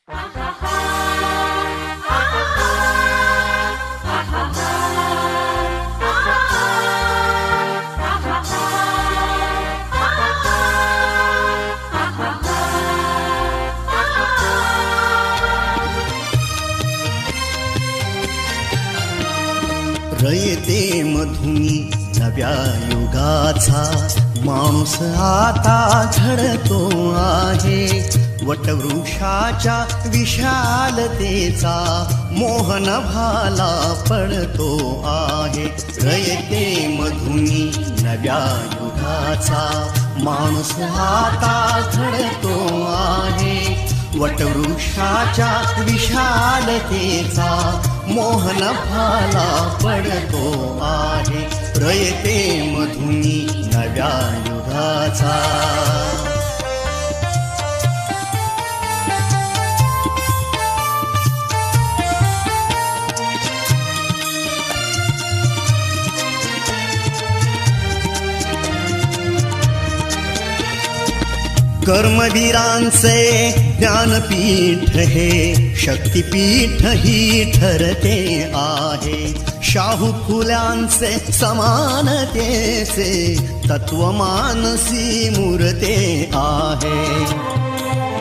रयते मधुनी नव्या युगाचा माणूस आता घडतो आहे. वटवृक्षाच्या विशालतेचा मोहन भाला पडतो आहे. रयते मधुनी नव्या युगाचा माणूस आता घडतो आहे. वटवृक्षाच्या विशालतेचा मोहन भाला पडतो आहे. रयते मधुनी नव्या युगाचा. कर्मवीरांचे ज्ञानपीठ हे शक्तिपीठ ही ठरते आहे. शाहू फुल्यांचे समानतेचे तत्व मानसी मूर्ते आहे.